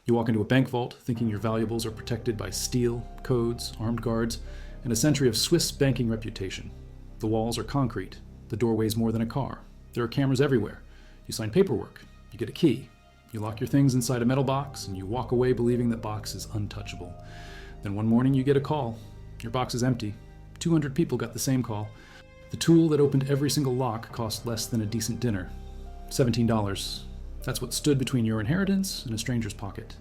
You walk into a bank vault thinking your valuables are protected by steel, codes, armed guards, and a century of Swiss banking reputation. The walls are concrete. The door weighs more than a car. There are cameras everywhere. You sign paperwork. You get a key. You lock your things inside a metal box, and you walk away believing that box is untouchable. Then one morning you get a call. Your box is empty. 200 people got the same call. The tool that opened every single lock cost less than a decent dinner. $17. That's what stood between your inheritance and a stranger's pocket.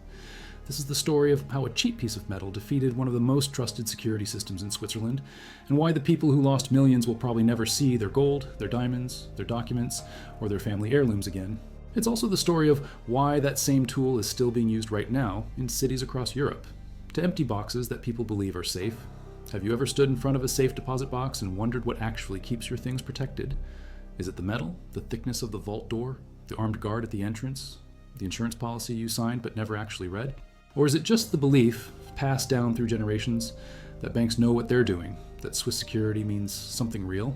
This is the story of how a cheap piece of metal defeated one of the most trusted security systems in Switzerland, and why the people who lost millions will probably never see their gold, their diamonds, their documents, or their family heirlooms again. It's also the story of why that same tool is still being used right now in cities across Europe, to empty boxes that people believe are safe. Have you ever stood in front of a safe deposit box and wondered what actually keeps your things protected? Is it the metal, the thickness of the vault door, the armed guard at the entrance, the insurance policy you signed but never actually read? Or is it just the belief, passed down through generations, that banks know what they're doing, that Swiss security means something real?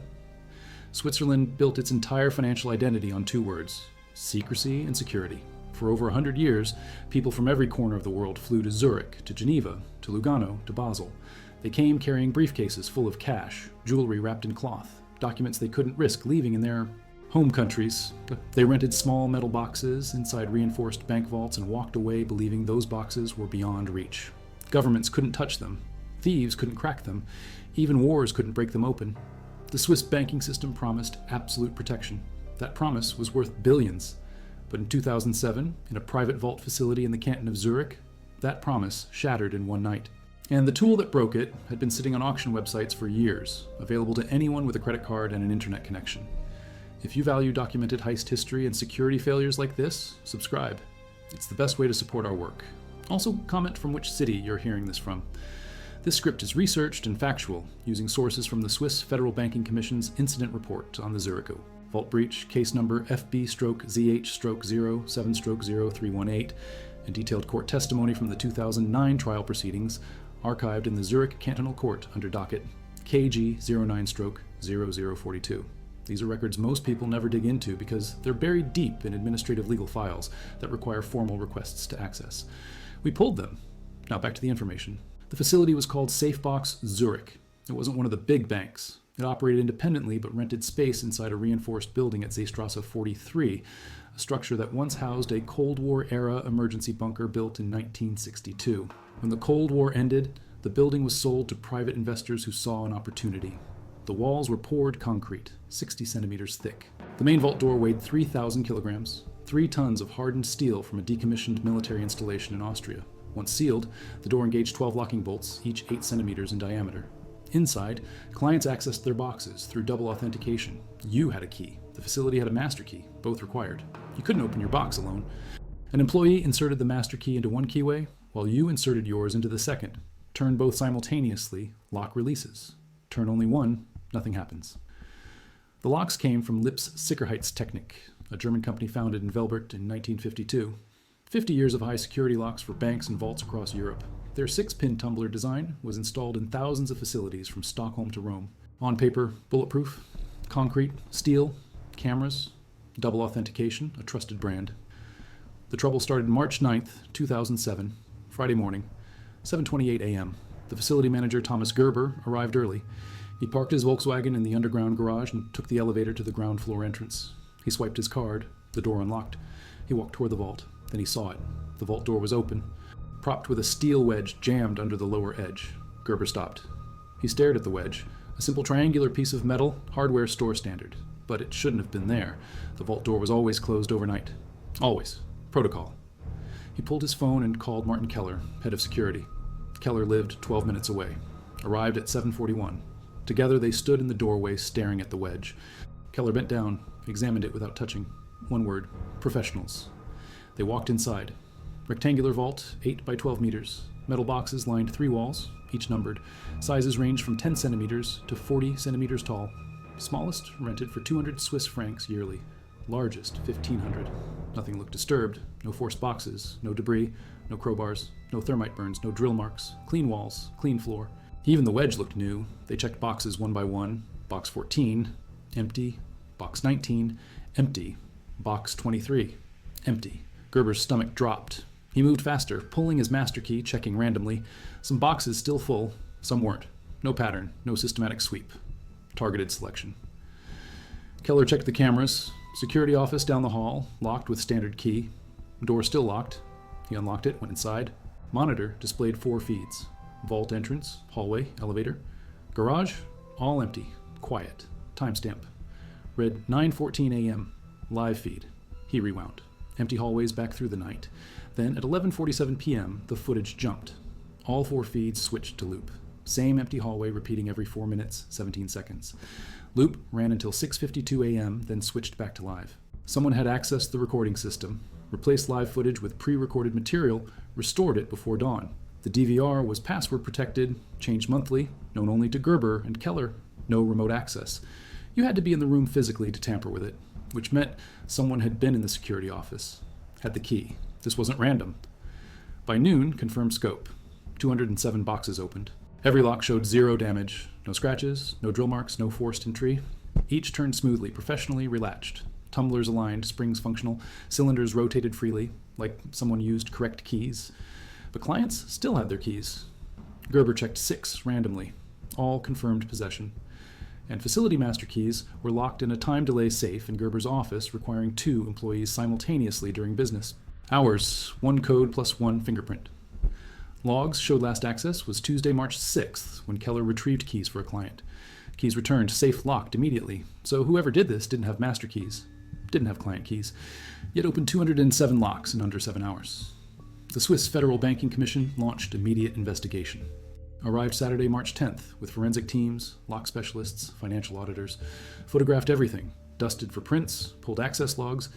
Switzerland built its entire financial identity on two words: secrecy and security. For over 100 years, people from every corner of the world flew to Zurich, to Geneva, to Lugano, to Basel. They came carrying briefcases full of cash, jewelry wrapped in cloth, documents they couldn't risk leaving in their home countries. They rented small metal boxes inside reinforced bank vaults and walked away believing those boxes were beyond reach. Governments couldn't touch them. Thieves couldn't crack them. Even wars couldn't break them open. The Swiss banking system promised absolute protection. That promise was worth billions. But in 2007, in a private vault facility in the canton of Zurich, that promise shattered in one night. And the tool that broke it had been sitting on auction websites for years, available to anyone with a credit card and an internet connection. If you value documented heist history and security failures like this, subscribe. It's the best way to support our work. Also, comment from which city you're hearing this from. This script is researched and factual, using sources from the Swiss Federal Banking Commission's incident report on the Zuricho vault breach, case number FB/ZH/07/0318, and detailed court testimony from the 2009 trial proceedings, archived in the Zurich Cantonal Court under docket KG09/0042. These are records most people never dig into because they're buried deep in administrative legal files that require formal requests to access. We pulled them. Now back to the information. The facility was called Safebox Zurich. It wasn't one of the big banks. It operated independently but rented space inside a reinforced building at Seestrasse 43, a structure that once housed a Cold War-era emergency bunker built in 1962. When the Cold War ended, the building was sold to private investors who saw an opportunity. The walls were poured concrete, 60 centimeters thick. The main vault door weighed 3,000 kilograms, 3 tons of hardened steel from a decommissioned military installation in Austria. Once sealed, the door engaged 12 locking bolts, each 8 centimeters in diameter. Inside, clients accessed their boxes through double authentication. You had a key. The facility had a master key, both required. You couldn't open your box alone. An employee inserted the master key into one keyway, while you inserted yours into the second. Turn both simultaneously, lock releases. Turn only one, nothing happens. The locks came from Lipp's Sicherheitstechnik, a German company founded in Velbert in 1952. 50 years of high security locks for banks and vaults across Europe. Their 6-pin tumbler design was installed in thousands of facilities from Stockholm to Rome. On paper, bulletproof, concrete, steel, cameras, double authentication, a trusted brand. The trouble started March 9th, 2007, Friday morning, 7:28 a.m. The facility manager, Thomas Gerber, arrived early. He parked his Volkswagen in the underground garage and took the elevator to the ground floor entrance. He swiped his card. The door unlocked. He walked toward the vault. Then he saw it. The vault door was open, propped with a steel wedge jammed under the lower edge. Gerber stopped. He stared at the wedge, a simple triangular piece of metal, hardware store standard. But it shouldn't have been there. The vault door was always closed overnight. Always. Protocol. He pulled his phone and called Martin Keller, head of security. Keller lived 12 minutes away. Arrived at 7:41. Together they stood in the doorway staring at the wedge. Keller bent down, examined it without touching. One word: professionals. They walked inside. Rectangular vault, 8 by 12 meters. Metal boxes lined 3 walls, each numbered. Sizes ranged from 10 centimeters to 40 centimeters tall. Smallest rented for 200 Swiss francs yearly. Largest, 1,500. Nothing looked disturbed. No forced boxes, no debris, no crowbars, no thermite burns, no drill marks. Clean walls, clean floor. Even the wedge looked new. They checked boxes one by one. Box 14, empty. Box 19, empty. Box 23, empty. Gerber's stomach dropped. He moved faster, pulling his master key, checking randomly. Some boxes still full, some weren't. No pattern, no systematic sweep. Targeted selection. Keller checked the cameras. Security office down the hall, locked with standard key. Door still locked. He unlocked it, went inside. Monitor displayed 4 feeds. Vault entrance, hallway, elevator. Garage, all empty, quiet. Timestamp. Read 9:14 a.m. Live feed. He rewound. Empty hallways back through the night. Then at 11:47 p.m., the footage jumped. All 4 feeds switched to loop. Same empty hallway repeating every 4 minutes, 17 seconds. Loop ran until 6:52 a.m., then switched back to live. Someone had accessed the recording system, replaced live footage with pre-recorded material, restored it before dawn. The DVR was password protected, changed monthly, known only to Gerber and Keller, no remote access. You had to be in the room physically to tamper with it, which meant someone had been in the security office, had the key. This wasn't random. By noon, confirmed scope. 207 boxes opened. Every lock showed 0 damage, no scratches, no drill marks, no forced entry. Each turned smoothly, professionally relatched. Tumblers aligned, springs functional, cylinders rotated freely, like someone used correct keys. But clients still had their keys. Gerber checked 6 randomly, all confirmed possession. And facility master keys were locked in a time delay safe in Gerber's office, requiring 2 employees simultaneously during business. Hours, 1 code plus 1 fingerprint. Logs showed last access was Tuesday, March 6th, when Keller retrieved keys for a client. Keys returned, safe locked immediately, so whoever did this didn't have master keys, didn't have client keys, yet opened 207 locks in under 7 hours. The Swiss Federal Banking Commission launched immediate investigation. Arrived Saturday, March 10th, with forensic teams, lock specialists, financial auditors, photographed everything, dusted for prints, pulled access logs,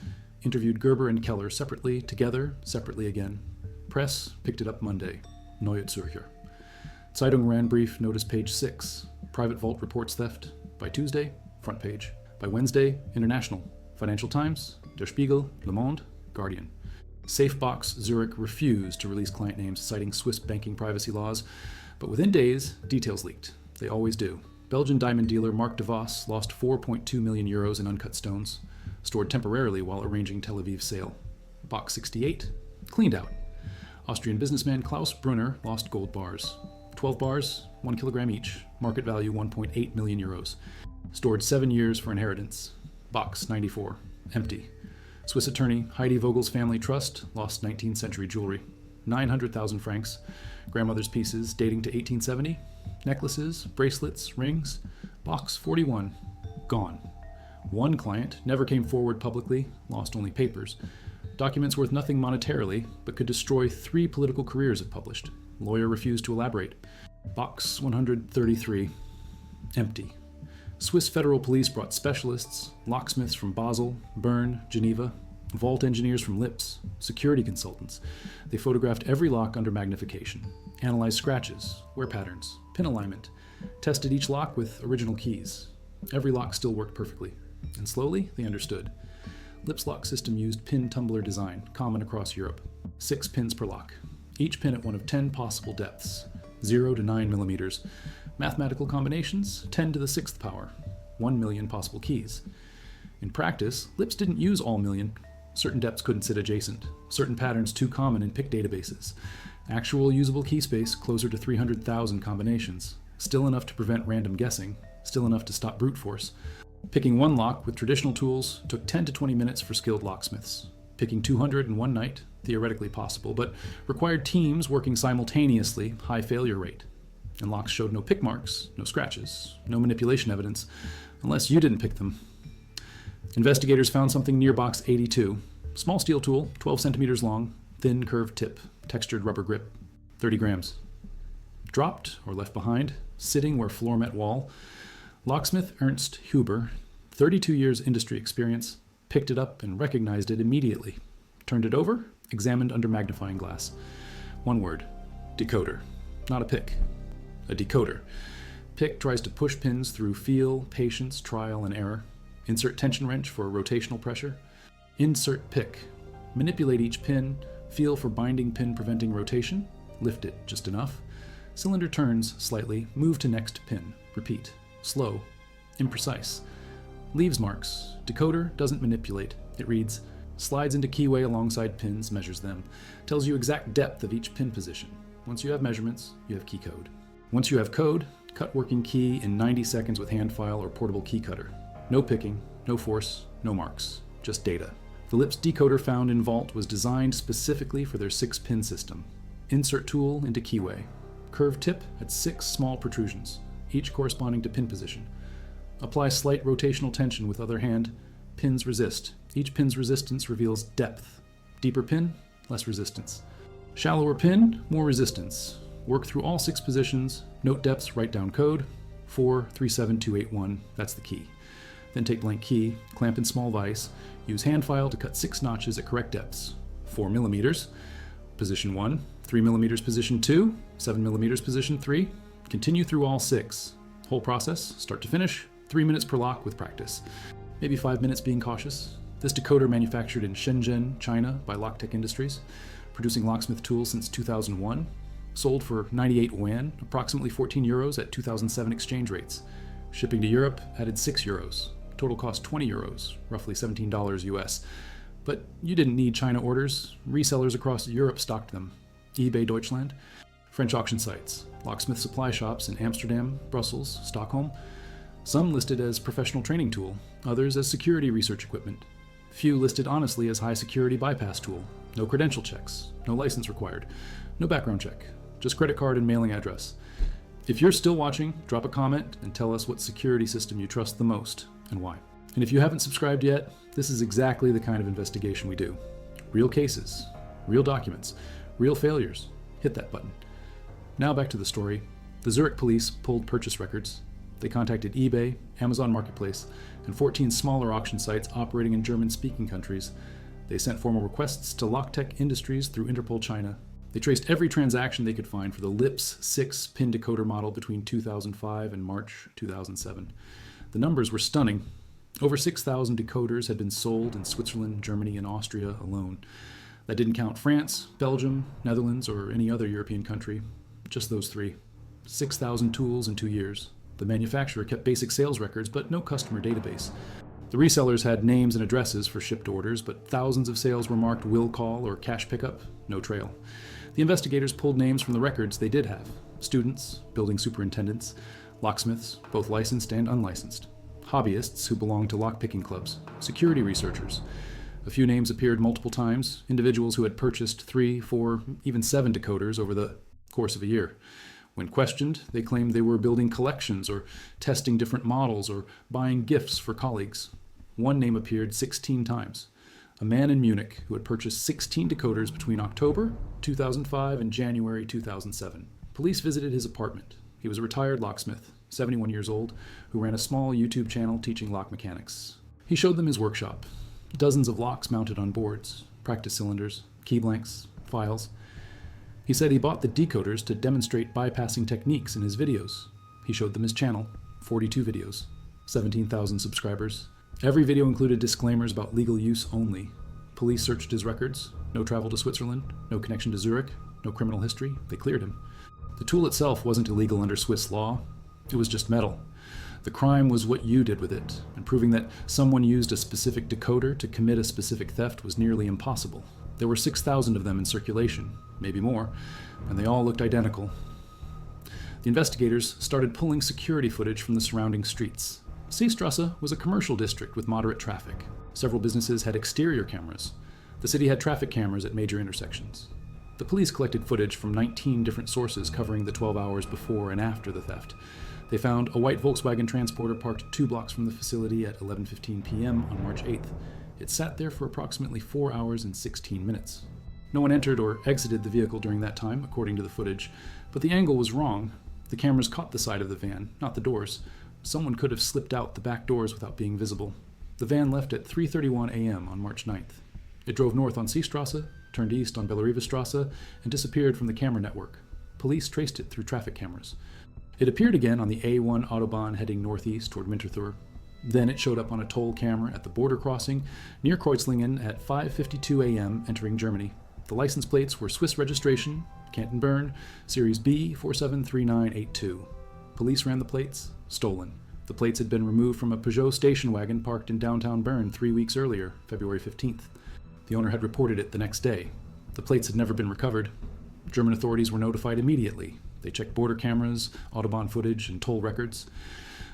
interviewed Gerber and Keller separately, together, separately again. Press picked it up Monday. Neue Zürcher. Zeitung ran brief, notice page 6. Private vault reports theft. By Tuesday, front page. By Wednesday, international. Financial Times, Der Spiegel, Le Monde, Guardian. Safebox Zurich refused to release client names, citing Swiss banking privacy laws, but within days, details leaked. They always do. Belgian diamond dealer Mark de Vos lost 4.2 million euros in uncut stones, stored temporarily while arranging Tel Aviv's sale. Box 68, cleaned out. Austrian businessman Klaus Brunner lost gold bars. 12 bars, 1 kilogram each, market value 1.8 million euros. Stored 7 years for inheritance. Box 94, empty. Swiss attorney Heidi Vogel's family trust lost 19th century jewelry. 900,000 francs. Grandmother's pieces dating to 1870. Necklaces, bracelets, rings. Box 41, gone. One client never came forward publicly, lost only papers. Documents worth nothing monetarily, but could destroy 3 political careers if published. Lawyer refused to elaborate. Box 133, empty. Swiss federal police brought specialists, locksmiths from Basel, Bern, Geneva, vault engineers from Lips, security consultants. They photographed every lock under magnification, analyzed scratches, wear patterns, pin alignment, tested each lock with original keys. Every lock still worked perfectly, and slowly they understood. Lips lock system used pin tumbler design, common across Europe. 6 pins per lock, each pin at one of 10 possible depths, 0 to 9 millimeters. Mathematical combinations, 10 to the 6th power, 1 million possible keys. In practice, Lips didn't use all million. Certain depths couldn't sit adjacent, certain patterns too common in PIC databases. Actual usable key space closer to 300,000 combinations, still enough to prevent random guessing, still enough to stop brute force. Picking one lock with traditional tools took 10 to 20 minutes for skilled locksmiths. Picking 200 in one night, theoretically possible, but required teams working simultaneously, high failure rate. And locks showed no pick marks, no scratches, no manipulation evidence, unless you didn't pick them. Investigators found something near box 82. Small steel tool, 12 centimeters long, thin curved tip, textured rubber grip, 30 grams. Dropped or left behind, sitting where floor met wall. Locksmith Ernst Huber, 32 years industry experience, picked it up and recognized it immediately. Turned it over, examined under magnifying glass. One word, decoder. Not a pick, a decoder. Pick tries to push pins through feel, patience, trial, and error. Insert tension wrench for rotational pressure. Insert pick. Manipulate each pin, feel for binding pin preventing rotation, lift it just enough. Cylinder turns slightly, move to next pin. Repeat. Slow, imprecise. Leaves marks. Decoder doesn't manipulate. It reads, slides into keyway alongside pins, measures them, tells you exact depth of each pin position. Once you have measurements, you have key code. Once you have code, cut working key in 90 seconds with hand file or portable key cutter. No picking, no force, no marks, just data. The LIPS decoder found in Vault was designed specifically for their 6-pin system. Insert tool into keyway. Curved tip at 6 small protrusions, each corresponding to pin position. Apply slight rotational tension with other hand. Pins resist. Each pin's resistance reveals depth. Deeper pin, less resistance. Shallower pin, more resistance. Work through all 6 positions. Note depths, write down code. 437281, that's the key. Then take blank key, clamp in small vise, use hand file to cut 6 notches at correct depths. 4 millimeters, position 1, 3 millimeters, position 2, 7 millimeters, position 3. Continue through all 6. Whole process, start to finish, 3 minutes per lock with practice. Maybe 5 minutes being cautious. This decoder manufactured in Shenzhen, China by Locktech Industries, producing locksmith tools since 2001. Sold for 98 yuan, approximately 14 euros at 2007 exchange rates. Shipping to Europe added 6 euros. Total cost 20 euros, roughly $17 US. But you didn't need China orders. Resellers across Europe stocked them. eBay Deutschland, French auction sites, locksmith supply shops in Amsterdam, Brussels, Stockholm. Some listed as professional training tool, others as security research equipment. Few listed honestly as high security bypass tool. No credential checks, no license required, no background check, just credit card and mailing address. If you're still watching, drop a comment and tell us what security system you trust the most and why. And if you haven't subscribed yet, this is exactly the kind of investigation we do. Real cases, real documents, real failures. Hit that button. Now back to the story. The Zurich police pulled purchase records. They contacted eBay, Amazon Marketplace, and 14 smaller auction sites operating in German-speaking countries. They sent formal requests to Locktech Industries through Interpol China. They traced every transaction they could find for the LIPS 6-pin decoder model between 2005 and March 2007. The numbers were stunning. Over 6,000 decoders had been sold in Switzerland, Germany, and Austria alone. That didn't count France, Belgium, Netherlands, or any other European country. Just those 3. 6,000 tools in 2 years. The manufacturer kept basic sales records, but no customer database. The resellers had names and addresses for shipped orders, but thousands of sales were marked will call or cash pickup, no trail. The investigators pulled names from the records they did have. Students, building superintendents, locksmiths, both licensed and unlicensed. Hobbyists who belonged to lockpicking clubs, security researchers. A few names appeared multiple times, individuals who had purchased 3, 4, even 7 decoders over the course of a year. When questioned, they claimed they were building collections or testing different models or buying gifts for colleagues. One name appeared 16 times. A man in Munich who had purchased 16 decoders between October 2005 and January 2007. Police visited his apartment. He was a retired locksmith, 71 years old, who ran a small YouTube channel teaching lock mechanics. He showed them his workshop. Dozens of locks mounted on boards, practice cylinders, key blanks, files. He said he bought the decoders to demonstrate bypassing techniques in his videos. He showed them his channel, 42 videos, 17,000 subscribers. Every video included disclaimers about legal use only. Police searched his records. No travel to Switzerland, no connection to Zurich, no criminal history. They cleared him. The tool itself wasn't illegal under Swiss law. It was just metal. The crime was what you did with it, and proving that someone used a specific decoder to commit a specific theft was nearly impossible. There were 6,000 of them in circulation, maybe more, and they all looked identical. The investigators started pulling security footage from the surrounding streets. Seestrasse was a commercial district with moderate traffic. Several businesses had exterior cameras. The city had traffic cameras at major intersections. The police collected footage from 19 different sources covering the 12 hours before and after the theft. They found a white Volkswagen transporter parked 2 blocks from the facility at 11:15 p.m. on March 8th. It sat there for approximately 4 hours and 16 minutes. No one entered or exited the vehicle during that time, according to the footage, but the angle was wrong. The cameras caught the side of the van, not the doors. Someone could have slipped out the back doors without being visible. The van left at 3:31 a.m. on March 9th. It drove north on Seestrasse, turned east on Bellerivestrasse, and disappeared from the camera network. Police traced it through traffic cameras. It appeared again on the A1 Autobahn heading northeast toward Winterthur. Then it showed up on a toll camera at the border crossing near Kreuzlingen at 5:52 a.m. entering Germany. The license plates were Swiss registration, Canton Bern, Series B 473982. Police ran the plates, stolen. The plates had been removed from a Peugeot station wagon parked in downtown Bern 3 weeks earlier, February 15th. The owner had reported it the next day. The plates had never been recovered. German authorities were notified immediately. They checked border cameras, Autobahn footage, and toll records.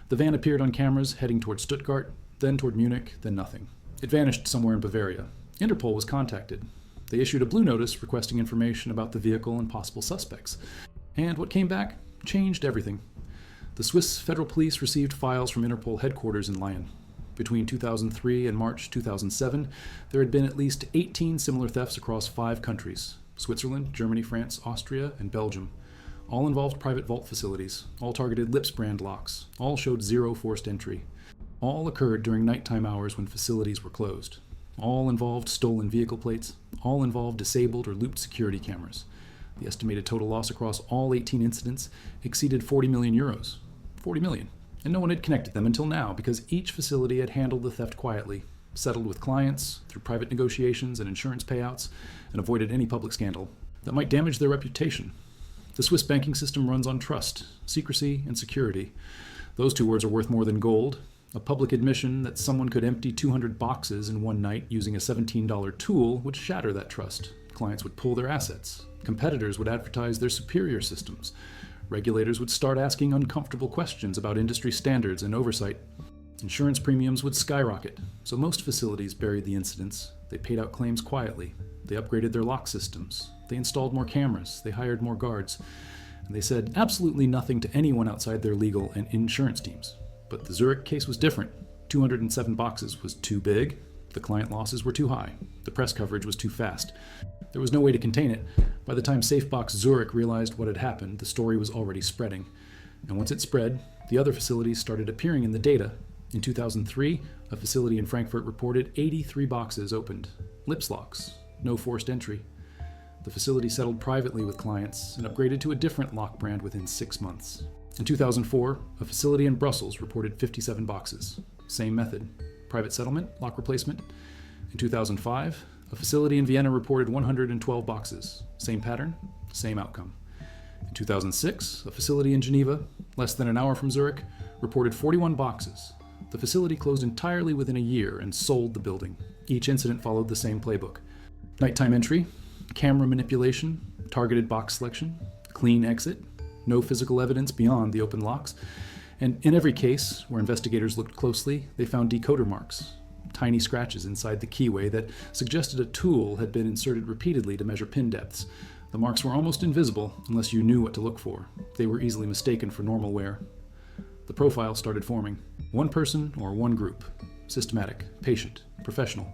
The van appeared on cameras heading toward Stuttgart, then toward Munich, then nothing. It vanished somewhere in Bavaria. Interpol was contacted. They issued a blue notice requesting information about the vehicle and possible suspects. And what came back changed everything. The Swiss Federal Police received files from Interpol headquarters in Lyon. Between 2003 and March 2007, there had been at least 18 similar thefts across 5 countries: Switzerland, Germany, France, Austria, and Belgium. All involved private vault facilities. All targeted Lips brand locks. All showed 0 forced entry. All occurred during nighttime hours when facilities were closed. All involved stolen vehicle plates. All involved disabled or looped security cameras. The estimated total loss across all 18 incidents exceeded 40 million euros. 40 million. And no one had connected them until now, because each facility had handled the theft quietly, settled with clients through private negotiations and insurance payouts, and avoided any public scandal that might damage their reputation. The Swiss banking system runs on trust, secrecy, and security. Those 2 words are worth more than gold. A public admission that someone could empty 200 boxes in one night using a $17 tool would shatter that trust. Clients would pull their assets. Competitors would advertise their superior systems. Regulators would start asking uncomfortable questions about industry standards and oversight. Insurance premiums would skyrocket, so most facilities buried the incidents. They paid out claims quietly. They upgraded their lock systems. They installed more cameras. They hired more guards. And they said absolutely nothing to anyone outside their legal and insurance teams. But the Zurich case was different. 207 boxes was too big. The client losses were too high. The press coverage was too fast. There was no way to contain it. By the time SafeBox Zurich realized what had happened, the story was already spreading. And once it spread, the other facilities started appearing in the data. In 2003, a facility in Frankfurt reported 83 boxes opened. Lips locks, no forced entry. The facility settled privately with clients and upgraded to a different lock brand within 6 months. In 2004, a facility in Brussels reported 57 boxes. Same method. Private settlement, lock replacement. In 2005, a facility in Vienna reported 112 boxes. Same pattern, same outcome. In 2006, a facility in Geneva, less than an hour from Zurich, reported 41 boxes. The facility closed entirely within a year and sold the building. Each incident followed the same playbook. Nighttime entry, camera manipulation, targeted box selection, clean exit, no physical evidence beyond the open locks. And in every case where investigators looked closely, they found decoder marks, tiny scratches inside the keyway that suggested a tool had been inserted repeatedly to measure pin depths. The marks were almost invisible unless you knew what to look for. They were easily mistaken for normal wear. The profile started forming. One person or one group. Systematic, patient, professional,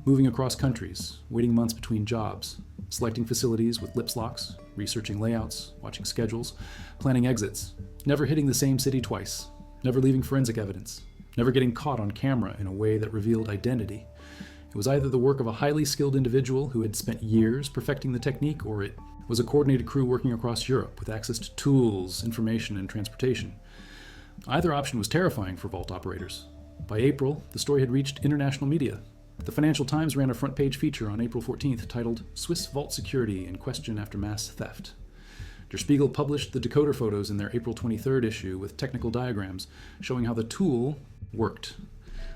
moving across countries, waiting months between jobs, selecting facilities with lips locks, researching layouts, watching schedules, planning exits, never hitting the same city twice, never leaving forensic evidence, never getting caught on camera in a way that revealed identity. It was either the work of a highly skilled individual who had spent years perfecting the technique, or it was a coordinated crew working across Europe with access to tools, information, and transportation. Either option was terrifying for vault operators. By April, the story had reached international media. The Financial Times ran a front-page feature on April 14th titled "Swiss Vault Security in Question After Mass Theft." Der Spiegel published the decoder photos in their April 23rd issue with technical diagrams showing how the tool worked.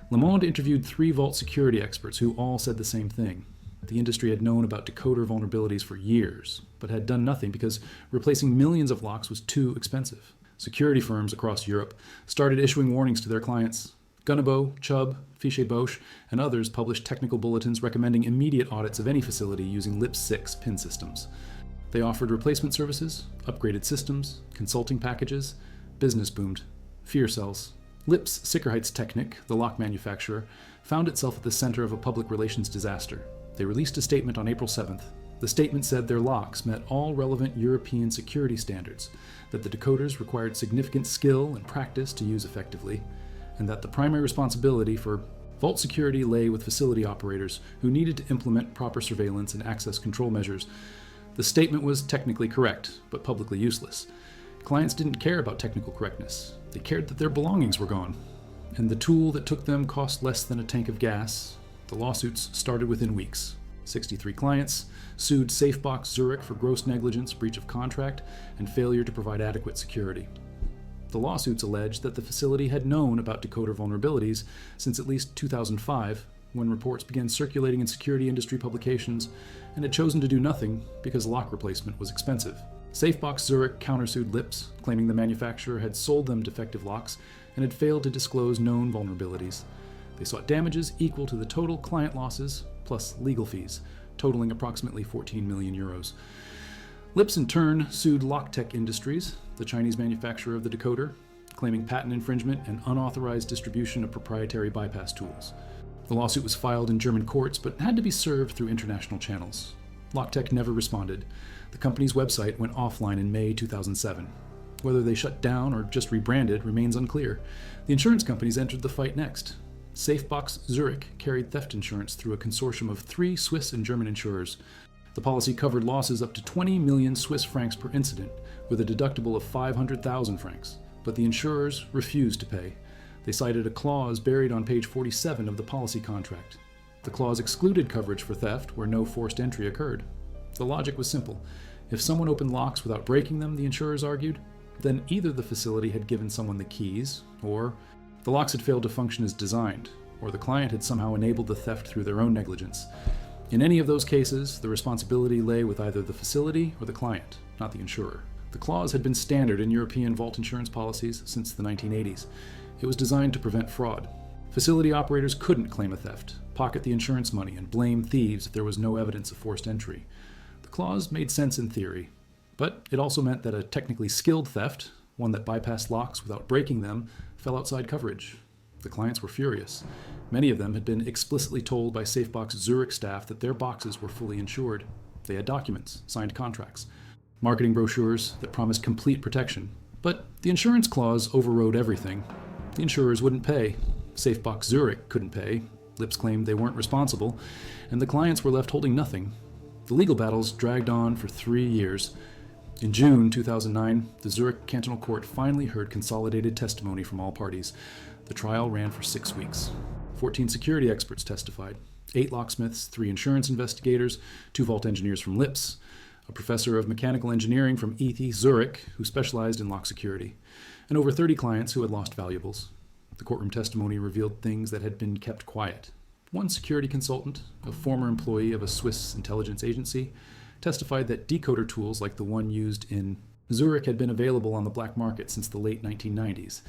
Le Monde interviewed 3 vault security experts who all said the same thing. The industry had known about decoder vulnerabilities for years, but had done nothing because replacing millions of locks was too expensive. Security firms across Europe started issuing warnings to their clients. Gunnebo, Chubb, Fichet-Bosch, and others published technical bulletins recommending immediate audits of any facility using LIPS 6 PIN systems. They offered replacement services, upgraded systems, consulting packages. Business boomed. Fear sells. LIPS Sicherheitstechnik, the lock manufacturer, found itself at the center of a public relations disaster. They released a statement on April 7th. The statement said their locks met all relevant European security standards, that the decoders required significant skill and practice to use effectively, and that the primary responsibility for vault security lay with facility operators who needed to implement proper surveillance and access control measures. The statement was technically correct, but publicly useless. Clients didn't care about technical correctness. They cared that their belongings were gone. And the tool that took them cost less than a tank of gas. The lawsuits started within weeks. 63 clients sued SafeBox Zurich for gross negligence, breach of contract, and failure to provide adequate security. The lawsuits alleged that the facility had known about decoder vulnerabilities since at least 2005, when reports began circulating in security industry publications and had chosen to do nothing because lock replacement was expensive. Safebox Zurich countersued Lips, claiming the manufacturer had sold them defective locks and had failed to disclose known vulnerabilities. They sought damages equal to the total client losses plus legal fees, totaling approximately 14 million euros. Lips in turn sued Locktech Industries, the Chinese manufacturer of the Decoder, claiming patent infringement and unauthorized distribution of proprietary bypass tools. The lawsuit was filed in German courts but had to be served through international channels. Locktech never responded. The company's website went offline in May 2007. Whether they shut down or just rebranded remains unclear. The insurance companies entered the fight next. Safebox Zurich carried theft insurance through a consortium of 3 Swiss and German insurers. The policy covered losses up to 20 million Swiss francs per incident, with a deductible of 500,000 francs. But the insurers refused to pay. They cited a clause buried on page 47 of the policy contract. The clause excluded coverage for theft where no forced entry occurred. The logic was simple. If someone opened locks without breaking them, the insurers argued, then either the facility had given someone the keys, or the locks had failed to function as designed, or the client had somehow enabled the theft through their own negligence. In any of those cases, the responsibility lay with either the facility or the client, not the insurer. The clause had been standard in European vault insurance policies since the 1980s. It was designed to prevent fraud. Facility operators couldn't claim a theft, pocket the insurance money, and blame thieves if there was no evidence of forced entry. The clause made sense in theory, but it also meant that a technically skilled theft, one that bypassed locks without breaking them, fell outside coverage. The clients were furious. Many of them had been explicitly told by Safebox Zurich staff that their boxes were fully insured. They had documents, signed contracts, marketing brochures that promised complete protection. But the insurance clause overrode everything. The insurers wouldn't pay. Safebox Zurich couldn't pay. Lips claimed they weren't responsible, and the clients were left holding nothing. The legal battles dragged on for 3 years. In June 2009, the Zurich Cantonal Court finally heard consolidated testimony from all parties. The trial ran for 6 weeks. 14 security experts testified, 8 locksmiths, 3 insurance investigators, 2 vault engineers from Lips, a professor of mechanical engineering from ETH Zurich who specialized in lock security, and over 30 clients who had lost valuables. The courtroom testimony revealed things that had been kept quiet. One security consultant, a former employee of a Swiss intelligence agency, testified that decoder tools like the one used in Zurich had been available on the black market since the late 1990s.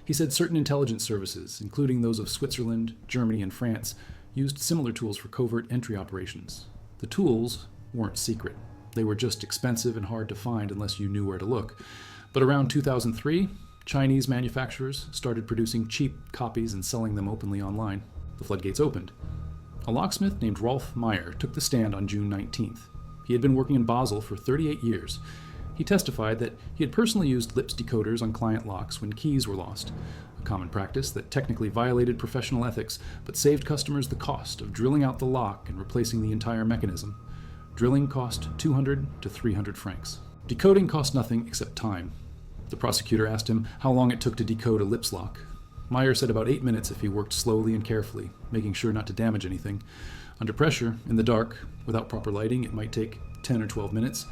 He said certain intelligence services, including those of Switzerland, Germany, and France, used similar tools for covert entry operations. The tools weren't secret. They were just expensive and hard to find unless you knew where to look. But around 2003, Chinese manufacturers started producing cheap copies and selling them openly online. The floodgates opened. A locksmith named Rolf Meyer took the stand on June 19th. He had been working in Basel for 38 years. He testified that he had personally used Lips decoders on client locks when keys were lost, a common practice that technically violated professional ethics but saved customers the cost of drilling out the lock and replacing the entire mechanism. Drilling cost 200 to 300 francs. Decoding cost nothing except time. The prosecutor asked him how long it took to decode a Lips lock. Meyer said about 8 minutes if he worked slowly and carefully, making sure not to damage anything. Under pressure, in the dark, without proper lighting, it might take 10 or 12 minutes.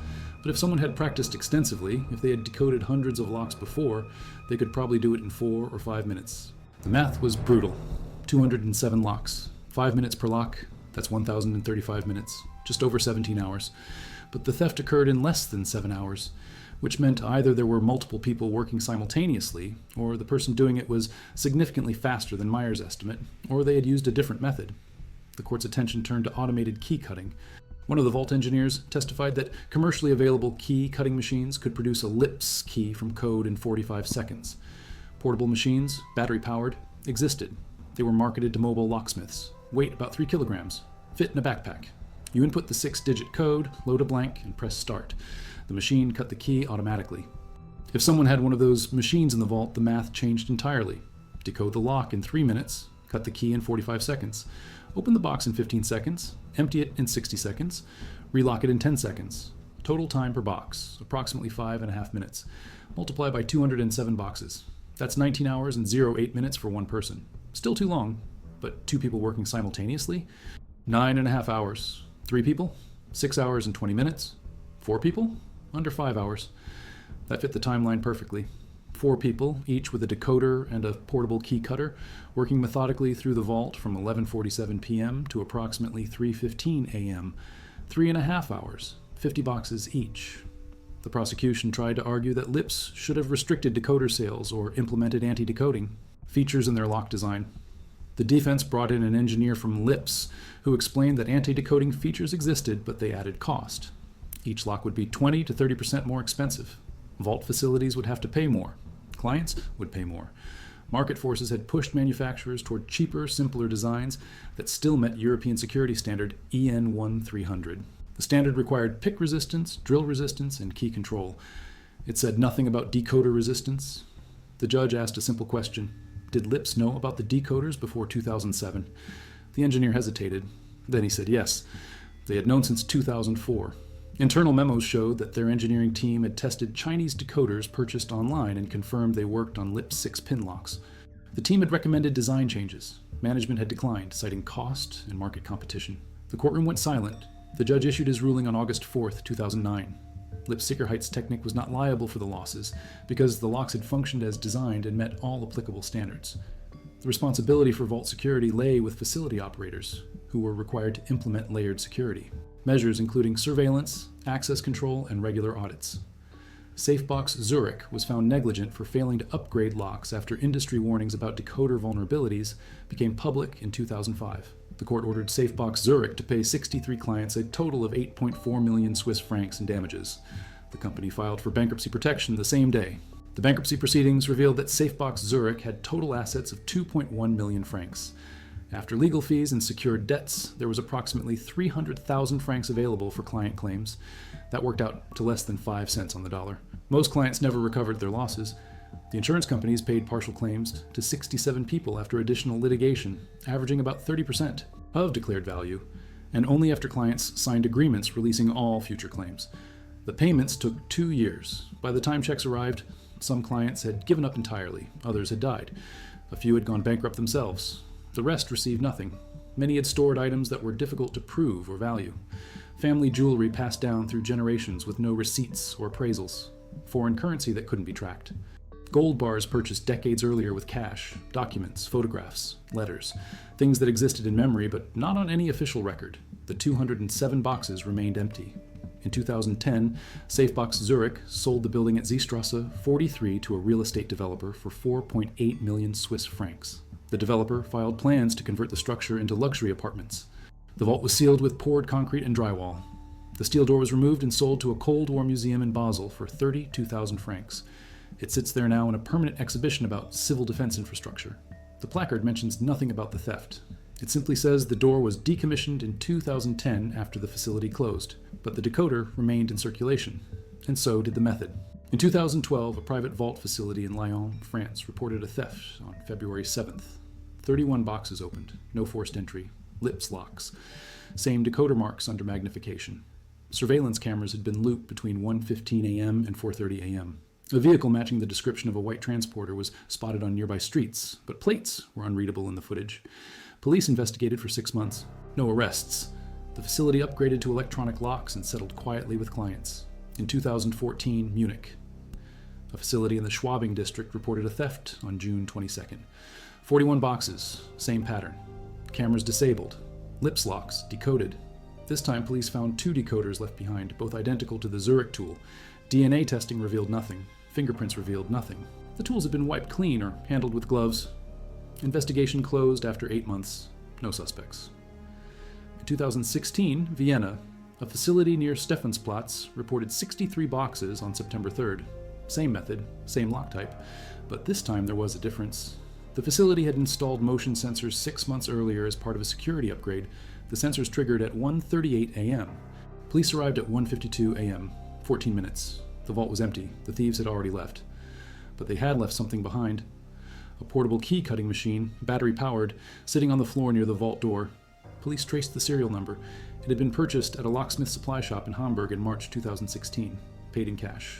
But if someone had practiced extensively, if they had decoded hundreds of locks before, they could probably do it in 4 or 5 minutes. The math was brutal. 207 locks. 5 minutes per lock, that's 1,035 minutes. Just over 17 hours. But the theft occurred in less than 7 hours, which meant either there were multiple people working simultaneously, or the person doing it was significantly faster than Meyer's estimate, or they had used a different method. The court's attention turned to automated key cutting. One of the vault engineers testified that commercially available key cutting machines could produce a Lips key from code in 45 seconds. Portable machines, battery-powered, existed. They were marketed to mobile locksmiths. Weight about 3 kilograms. Fit in a backpack. You input the 6-digit code, load a blank, and press start. The machine cut the key automatically. If someone had one of those machines in the vault, the math changed entirely. Decode the lock in 3 minutes, cut the key in 45 seconds. Open the box in 15 seconds, empty it in 60 seconds, relock it in 10 seconds. Total time per box, approximately 5.5 minutes. Multiply by 207 boxes. That's 19 hours and 08 minutes for one person. Still too long, but 2 people working simultaneously? 9.5 hours. 3 people? 6 hours and 20 minutes. 4 people? Under 5 hours. That fit the timeline perfectly. 4 people, each with a decoder and a portable key cutter, working methodically through the vault from 11:47 p.m. to approximately 3:15 a.m. 3.5 hours, 50 boxes each. The prosecution tried to argue that Lips should have restricted decoder sales or implemented anti-decoding features in their lock design. The defense brought in an engineer from Lips who explained that anti-decoding features existed, but they added cost. Each lock would be 20 to 30% more expensive. Vault facilities would have to pay more. Clients would pay more. Market forces had pushed manufacturers toward cheaper, simpler designs that still met European security standard EN 1300. The standard required pick resistance, drill resistance, and key control. It said nothing about decoder resistance. The judge asked a simple question. Did Lips know about the decoders before 2007? The engineer hesitated. Then he said yes. They had known since 2004. Internal memos showed that their engineering team had tested Chinese decoders purchased online and confirmed they worked on Lips 6-pin locks. The team had recommended design changes. Management had declined, citing cost and market competition. The courtroom went silent. The judge issued his ruling on August 4, 2009. Lips Sicherheitstechnik was not liable for the losses because the locks had functioned as designed and met all applicable standards. The responsibility for vault security lay with facility operators, who were required to implement layered security. Measures including surveillance, access control, and regular audits. Safebox Zurich was found negligent for failing to upgrade locks after industry warnings about decoder vulnerabilities became public in 2005. The court ordered Safebox Zurich to pay 63 clients a total of 8.4 million Swiss francs in damages. The company filed for bankruptcy protection the same day. The bankruptcy proceedings revealed that Safebox Zurich had total assets of 2.1 million francs. After legal fees and secured debts, there was approximately 300,000 francs available for client claims. That worked out to less than 5 cents on the dollar. Most clients never recovered their losses. The insurance companies paid partial claims to 67 people after additional litigation, averaging about 30% of declared value, and only after clients signed agreements releasing all future claims. The payments took 2 years. By the time checks arrived, some clients had given up entirely, others had died. A few had gone bankrupt themselves. The rest received nothing. Many had stored items that were difficult to prove or value. Family jewelry passed down through generations with no receipts or appraisals. Foreign currency that couldn't be tracked. Gold bars purchased decades earlier with cash, documents, photographs, letters, things that existed in memory but not on any official record. The 207 boxes remained empty. In 2010, Safebox Zurich sold the building at Seestrasse 43 to a real estate developer for 4.8 million Swiss francs. The developer filed plans to convert the structure into luxury apartments. The vault was sealed with poured concrete and drywall. The steel door was removed and sold to a Cold War museum in Basel for 32,000 francs. It sits there now in a permanent exhibition about civil defense infrastructure. The placard mentions nothing about the theft. It simply says the door was decommissioned in 2010 after the facility closed, but the decoder remained in circulation, and so did the method. In 2012, a private vault facility in Lyon, France, reported a theft on February 7th. 31 boxes opened, no forced entry, Lips locks, same decoder marks under magnification. Surveillance cameras had been looped between 1:15 a.m. and 4:30 a.m. A vehicle matching the description of a white transporter was spotted on nearby streets, but plates were unreadable in the footage. Police investigated for 6 months. No arrests. The facility upgraded to electronic locks and settled quietly with clients. In 2014, Munich. A facility in the Schwabing district reported a theft on June 22nd. 41 boxes, same pattern. Cameras disabled. Lips locks decoded. This time police found 2 decoders left behind, both identical to the Zurich tool. DNA testing revealed nothing. Fingerprints revealed nothing. The tools had been wiped clean or handled with gloves. Investigation closed after 8 months. No suspects. In 2016, Vienna, a facility near Stephansplatz, reported 63 boxes on September 3rd. Same method, same lock type, but this time there was a difference. The facility had installed motion sensors 6 months earlier as part of a security upgrade. The sensors triggered at 1:38 a.m. Police arrived at 1:52 a.m., 14 minutes. The vault was empty. The thieves had already left. But they had left something behind. A portable key-cutting machine, battery-powered, sitting on the floor near the vault door. Police traced the serial number. It had been purchased at a locksmith supply shop in Hamburg in March 2016, paid in cash.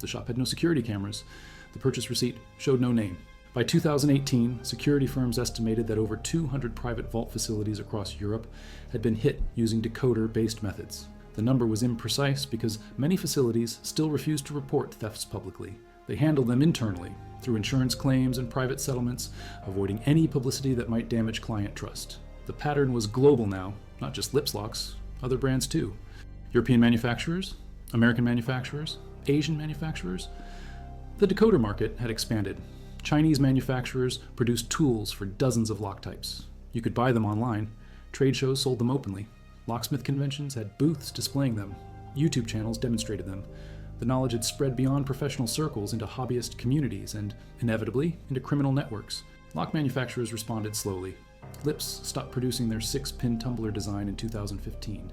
The shop had no security cameras. The purchase receipt showed no name. By 2018, security firms estimated that over 200 private vault facilities across Europe had been hit using decoder-based methods. The number was imprecise because many facilities still refused to report thefts publicly. They handled them internally, through insurance claims and private settlements, avoiding any publicity that might damage client trust. The pattern was global now, not just lips locks, other brands too. European manufacturers, American manufacturers, Asian manufacturers. The decoder market had expanded. Chinese manufacturers produced tools for dozens of lock types. You could buy them online. Trade shows sold them openly. Locksmith conventions had booths displaying them. YouTube channels demonstrated them. The knowledge had spread beyond professional circles into hobbyist communities and, inevitably, into criminal networks. Lock manufacturers responded slowly. Lips stopped producing their 6-pin tumbler design in 2015.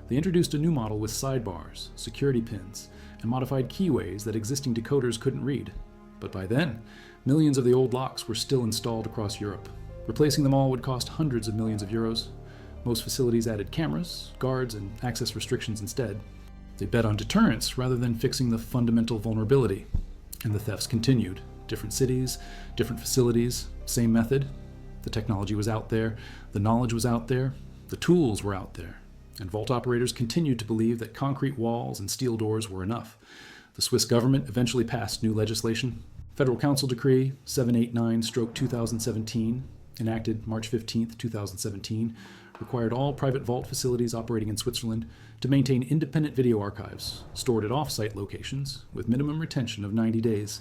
They introduced a new model with sidebars, security pins, and modified keyways that existing decoders couldn't read. But by then, millions of the old locks were still installed across Europe. Replacing them all would cost hundreds of millions of euros. Most facilities added cameras, guards, and access restrictions instead. They bet on deterrence rather than fixing the fundamental vulnerability. And the thefts continued. Different cities, different facilities, same method. The technology was out there, the knowledge was out there, the tools were out there. And vault operators continued to believe that concrete walls and steel doors were enough. The Swiss government eventually passed new legislation. Federal Council Decree 789/2017, enacted March 15, 2017, required all private vault facilities operating in Switzerland to maintain independent video archives, stored at off-site locations, with minimum retention of 90 days.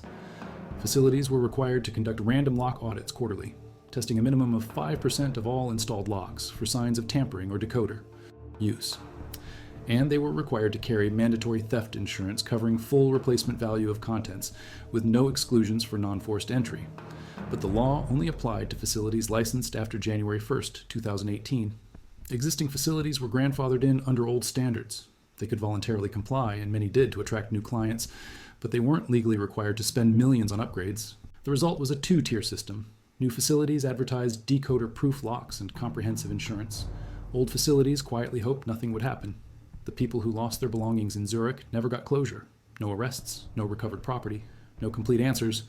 Facilities were required to conduct random lock audits quarterly, testing a minimum of 5% of all installed locks for signs of tampering or decoder use. And they were required to carry mandatory theft insurance covering full replacement value of contents, with no exclusions for non-forced entry. But the law only applied to facilities licensed after January 1st, 2018. Existing facilities were grandfathered in under old standards. They could voluntarily comply, and many did to attract new clients, but they weren't legally required to spend millions on upgrades. The result was a two-tier system. New facilities advertised decoder-proof locks and comprehensive insurance. Old facilities quietly hoped nothing would happen. The people who lost their belongings in Zurich never got closure. No arrests, no recovered property, no complete answers.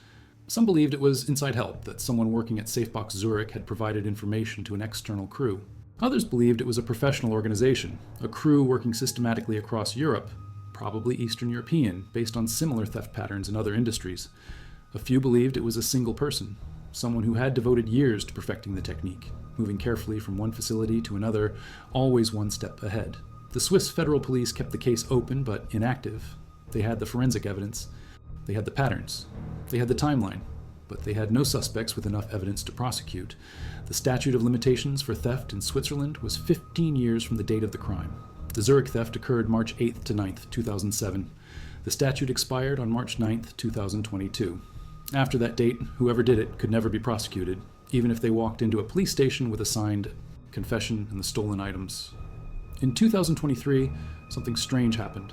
Some believed it was inside help, that someone working at Safebox Zurich had provided information to an external crew. Others believed it was a professional organization, a crew working systematically across Europe, probably Eastern European, based on similar theft patterns in other industries. A few believed it was a single person, someone who had devoted years to perfecting the technique, moving carefully from one facility to another, always one step ahead. The Swiss federal police kept the case open but inactive. They had the forensic evidence. They had the patterns. They had the timeline. But they had no suspects with enough evidence to prosecute. The statute of limitations for theft in Switzerland was 15 years from the date of the crime. The Zurich theft occurred March 8th to 9th, 2007. The statute expired on March 9th, 2022. After that date, whoever did it could never be prosecuted, even if they walked into a police station with a signed confession and the stolen items. In 2023, something strange happened.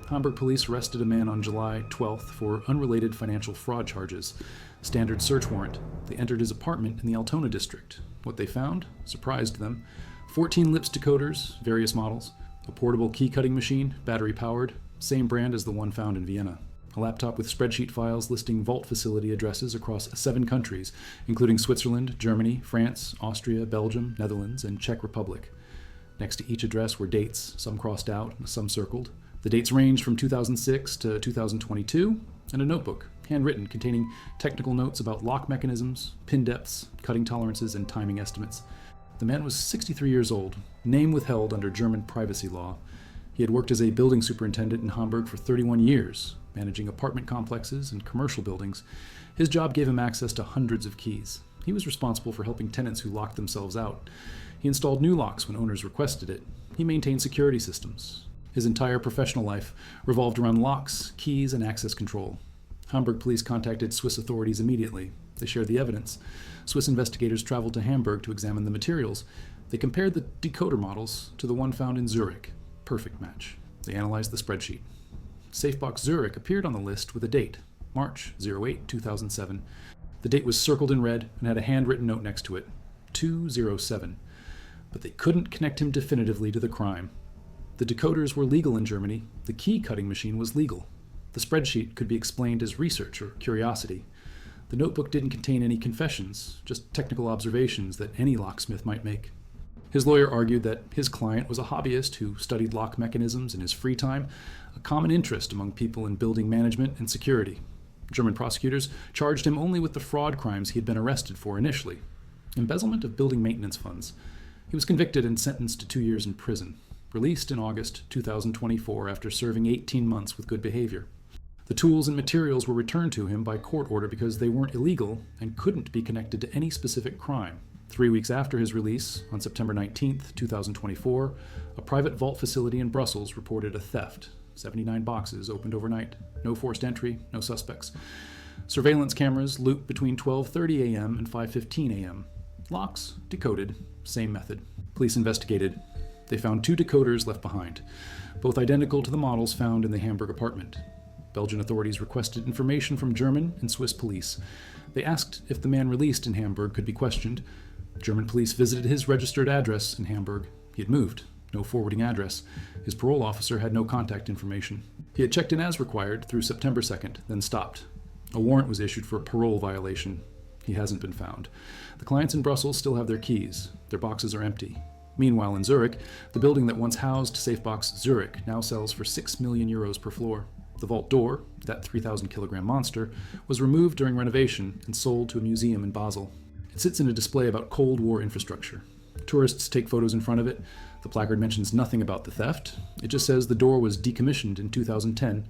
Hamburg police arrested a man on July 12th for unrelated financial fraud charges. Standard search warrant. They entered his apartment in the Altona district. What they found surprised them. 14 Lips decoders, various models. A portable key-cutting machine, battery-powered, same brand as the one found in Vienna. A laptop with spreadsheet files listing vault facility addresses across 7 countries, including Switzerland, Germany, France, Austria, Belgium, Netherlands, and Czech Republic. Next to each address were dates, some crossed out, some circled. The dates ranged from 2006 to 2022, and a notebook, handwritten, containing technical notes about lock mechanisms, pin depths, cutting tolerances, and timing estimates. The man was 63 years old, name withheld under German privacy law. He had worked as a building superintendent in Hamburg for 31 years, managing apartment complexes and commercial buildings. His job gave him access to hundreds of keys. He was responsible for helping tenants who locked themselves out. He installed new locks when owners requested it. He maintained security systems. His entire professional life revolved around locks, keys, and access control. Hamburg police contacted Swiss authorities immediately. They shared the evidence. Swiss investigators traveled to Hamburg to examine the materials. They compared the decoder models to the one found in Zurich. Perfect match. They analyzed the spreadsheet. Safebox Zurich appeared on the list with a date, March 08, 2007. The date was circled in red and had a handwritten note next to it, 207. But they couldn't connect him definitively to the crime. The decoders were legal in Germany. The key-cutting machine was legal. The spreadsheet could be explained as research or curiosity. The notebook didn't contain any confessions, just technical observations that any locksmith might make. His lawyer argued that his client was a hobbyist who studied lock mechanisms in his free time, a common interest among people in building management and security. German prosecutors charged him only with the fraud crimes he had been arrested for initially: embezzlement of building maintenance funds. He was convicted and sentenced to 2 years in prison, released in August 2024 after serving 18 months with good behavior. The tools and materials were returned to him by court order because they weren't illegal and couldn't be connected to any specific crime. 3 weeks after his release, on September 19, 2024, a private vault facility in Brussels reported a theft. 79 boxes opened overnight. No forced entry, no suspects. Surveillance cameras looped between 12:30 a.m. and 5:15 a.m. Locks decoded, same method. Police investigated. They found 2 decoders left behind, both identical to the models found in the Hamburg apartment. Belgian authorities requested information from German and Swiss police. They asked if the man released in Hamburg could be questioned. German police visited his registered address in Hamburg. He had moved. No forwarding address. His parole officer had no contact information. He had checked in as required through September 2nd, then stopped. A warrant was issued for a parole violation. He hasn't been found. The clients in Brussels still have their keys. Their boxes are empty. Meanwhile, in Zurich, the building that once housed Safebox Zurich now sells for €6 million per floor. The vault door, that 3,000-kilogram monster, was removed during renovation and sold to a museum in Basel. It sits in a display about Cold War infrastructure. Tourists take photos in front of it. The placard mentions nothing about the theft. It just says the door was decommissioned in 2010.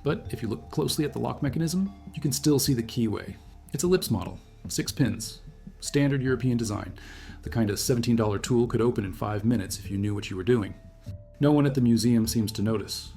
But if you look closely at the lock mechanism, you can still see the keyway. It's a lips model, 6 pins. Standard European design. The kind a $17 tool could open in 5 minutes if you knew what you were doing. No one at the museum seems to notice.